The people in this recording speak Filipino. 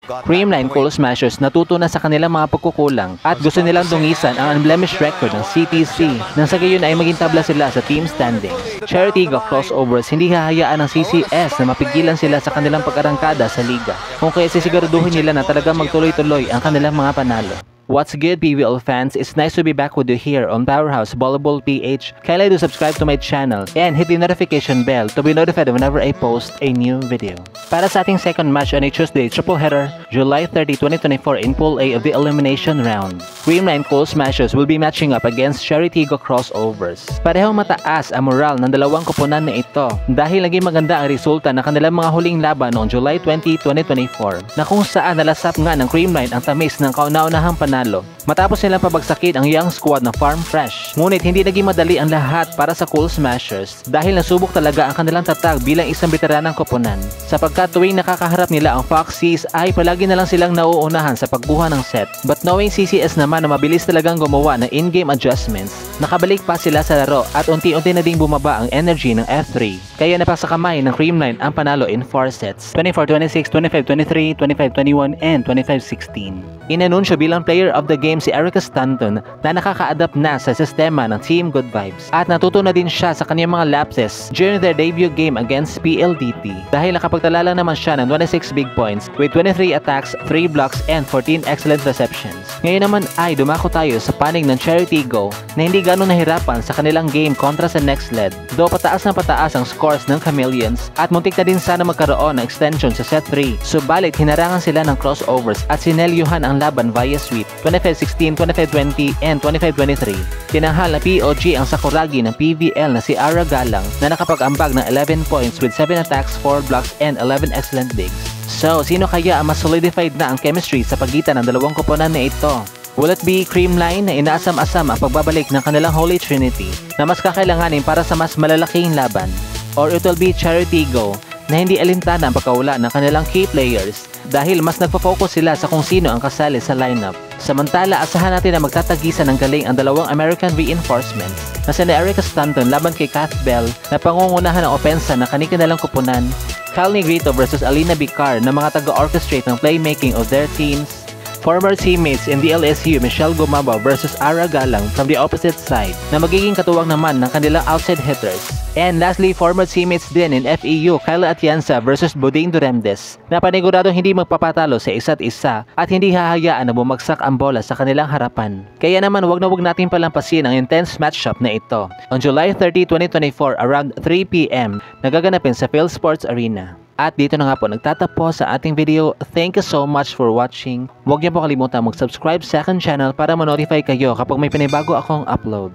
Creamline Cool Smashers natuto na sa kanilang mga pagkukulang at gusto nilang dungisan ang unblemished record ng CTC nang sa gayon ay maging tabla sila sa team standings. Cherry Tigo crossovers hindi hahayaan ng CCS na mapigilan sila sa kanilang pag-arangkada sa liga, kung kaya sisiguraduhin nila na talagang magtuloy-tuloy ang kanilang mga panalo. What's good, PVL fans? It's nice to be back with you here on Powerhouse Volleyball PH. Kindly do subscribe to my channel and hit the notification bell to be notified whenever I post a new video. Para sa ating second match on a Tuesday triple header, July 30, 2024 in Pool A of the elimination round, Creamline Cool Smashers will be matching up against Cherry Tigo crossovers. Parehong mataas ang moral ng dalawang koponan na ito dahil naging maganda ang resulta ng kanilang mga huling laban noong July 20, 2024 na kung saan nalasap nga ng Creamline ang tamis ng kauna-unahang panalo matapos nilang pabagsakin ang young squad ng Farm Fresh. Ngunit hindi naging madali ang lahat para sa Cool Smashers dahil nasubok talaga ang kanilang tatag bilang isang veteranang koponan, sapagkat tuwing nakakaharap nila ang Foxies ay palagi na lang silang nauunahan sa pagkuha ng set. But knowing CCS naman na mabilis talagang gumawa ng in-game adjustments, nakabalik pa sila sa laro at unti-unti na ding bumaba ang energy ng F3. Kaya napasa kamay ng Creamline ang panalo in 4 sets, 24-26, 25-23, 25-21, and 25-16. Inanunsyo bilang player of the game si Erica Stanton na nakaka-adapt na sa sistema ng Team Good Vibes at natuto na din siya sa kanyang mga lapses during their debut game against PLDT dahil nakapagtala lang naman siya ng 26 big points with 23 attacks, 3 blocks, and 14 excellent receptions. Ngayon naman ay dumako tayo sa panig ng Cherry Tigo na hindi gano'ng nahirapan sa kanilang game kontra sa next lead, though pataas na pataas ang scores ng Chameleons at muntik na din sana magkaroon ng extension sa set 3, subalit hinarangan sila ng crossovers at sinelyuhan ang laban via sweep 25-16, 25-20, and 25-23. Tinanghal na POG ang Sakuragi ng PVL na si Ara Galang na nakapag-ambag ng 11 points with 7 attacks, 4 blocks, and 11 excellent digs. So, sino kaya ang mas solidified na ang chemistry sa pagitan ng dalawang koponan na ito? Will it be Creamline na inaasam-asam ang pagbabalik ng kanilang Holy Trinity na mas kakailanganin para sa mas malalaking laban? Or it will be Cherry Tigo na hindi alintana ang pagkawala ng kanilang key players dahil mas nagpo-focus sila sa kung sino ang kasali sa lineup. Samantala, asahan natin na magtatagisan ng galing ang dalawang American reinforcements na sina Erica Stanton laban kay Kath Bell na pangungunahan ng opensa ng kanilang koponan, Cal Negrito versus Alina Bicar na mga taga-orchestrate ng playmaking of their teams, former teammates in the LSU Michelle Gumaba versus Ara Galang from the opposite side na magiging katuwang naman ng kanilang outside hitters. And lastly, former teammates din in FEU Kyla Atienza versus Buding Duremdes na paniguradong hindi magpapatalo sa isa't isa at hindi hahayaan na bumagsak ang bola sa kanilang harapan. Kaya naman wag na wag natin palampasin ang intense matchup na ito on July 30, 2024 around 3 PM nagaganapin sa Phil Sports Arena. At dito na nga po nagtatapos sa ating video. Thank you so much for watching. Huwag niyo po kalimutan mag-subscribe sa aking channel para ma-notify kayo kapag may panibago akong upload.